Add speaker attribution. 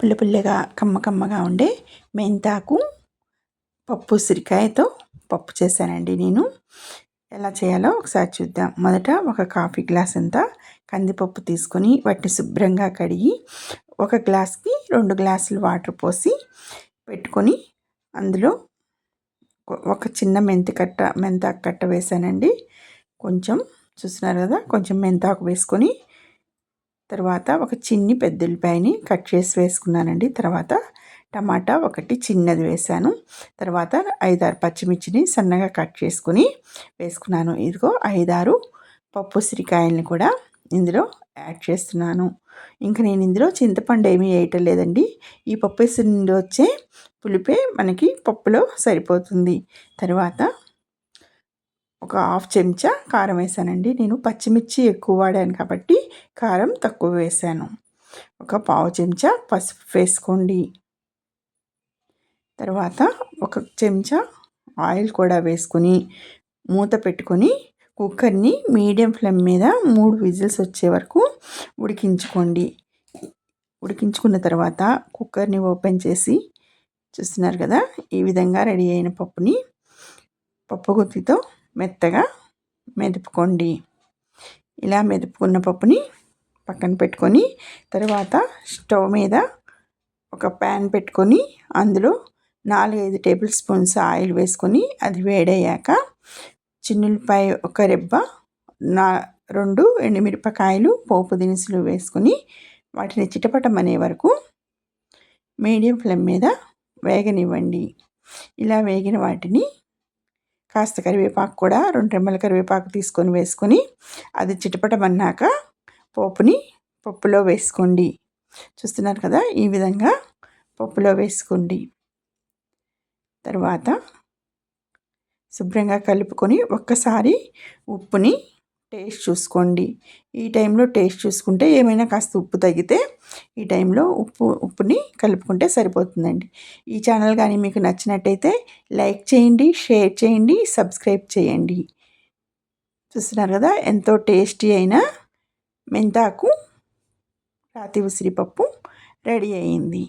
Speaker 1: పుల్ల పుల్లగా కమ్మగా ఉండే మెంతాకు పప్పు ఉసిరికాయతో పప్పు చేశానండి. నేను ఎలా చేయాలో ఒకసారి చూద్దాం. మొదట ఒక కాఫీ గ్లాస్ అంత కందిపప్పు తీసుకొని వాటిని శుభ్రంగా కడిగి ఒక గ్లాస్కి 2 గ్లాసులు వాటర్ పోసి పెట్టుకొని అందులో ఒక చిన్న మెంతాకు కట్ట వేసానండి. కొంచెం చూస్తున్నారు కదా, కొంచెం మెంతాకు వేసుకొని తర్వాత ఒక చిన్ని పెద్ద ఉల్లిపాయని కట్ చేసి వేసుకున్నానండి. తర్వాత టమాటా ఒకటి చిన్నది వేసాను. తర్వాత 5-6 పచ్చిమిర్చిని సన్నగా కట్ చేసుకుని వేసుకున్నాను. ఇదిగో 5-6 పప్పు ఉసిరికాయలని కూడా ఇందులో యాడ్ చేస్తున్నాను. ఇంకా నేను ఇందులో చింతపండు ఏమీ వేయటం లేదండి. ఈ పప్పు ఉసిరి నుండి వచ్చే పులిపే మనకి పప్పులో సరిపోతుంది. తర్వాత ఒక 1/2 చెంచా కారం వేసానండి. నేను పచ్చిమిర్చి ఎక్కువ వాడాను కాబట్టి కారం తక్కువ వేసాను. ఒక 1/2 చెంచా పసుపు వేసుకోండి. తర్వాత ఒక చెంచా ఆయిల్ కూడా వేసుకొని మూత పెట్టుకొని కుక్కర్ని మీడియం ఫ్లేమ్ మీద 3 విజిల్స్ వచ్చే వరకు ఉడికించుకోండి. ఉడికించుకున్న తర్వాత కుక్కర్ని ఓపెన్ చేసి చూస్తున్నారు కదా, ఈ విధంగా రెడీ అయిన పప్పుని పప్పు గుత్తితో మెత్తగా మెదుపుకోండి. ఇలా మెదుపుకున్న పప్పుని పక్కన పెట్టుకొని తర్వాత స్టవ్ మీద ఒక ప్యాన్ పెట్టుకొని అందులో 4-5 టేబుల్ స్పూన్స్ ఆయిల్ వేసుకొని అది వేడయ్యాక చిన్నులపాయ ఒక రెబ్బ, 2 ఎండుమిరపకాయలు పోపు దినుసులు వేసుకొని వాటిని చిటపటమనే వరకు మీడియం ఫ్లేమ్ మీద వేగనివ్వండి. ఇలా వేగిన వాటిని కాస్త కరివేపాకు కూడా 2 రెమ్మల కరివేపాకు తీసుకొని వేసుకొని అది చిటపటమన్నాక పప్పులో వేసుకోండి. చూస్తున్నారు కదా, ఈ విధంగా పప్పులో వేసుకోండి. తర్వాత శుభ్రంగా కలుపుకొని ఒక్కసారి ఉప్పుని టేస్ట్ చూసుకోండి. ఈ టైంలో టేస్ట్ చూసుకుంటే ఏమైనా కాస్త ఉప్పు తగ్గితే ఈ టైంలో ఉప్పుని కలుపుకుంటే సరిపోతుందండి. ఈ ఛానల్ కానీ మీకు నచ్చినట్టయితే లైక్ చేయండి, షేర్ చేయండి, సబ్స్క్రైబ్ చేయండి. చూస్తున్నారు కదా, ఎంతో టేస్టీ అయిన మెంతాకు రాతి ఉసిరిపప్పు రెడీ అయింది.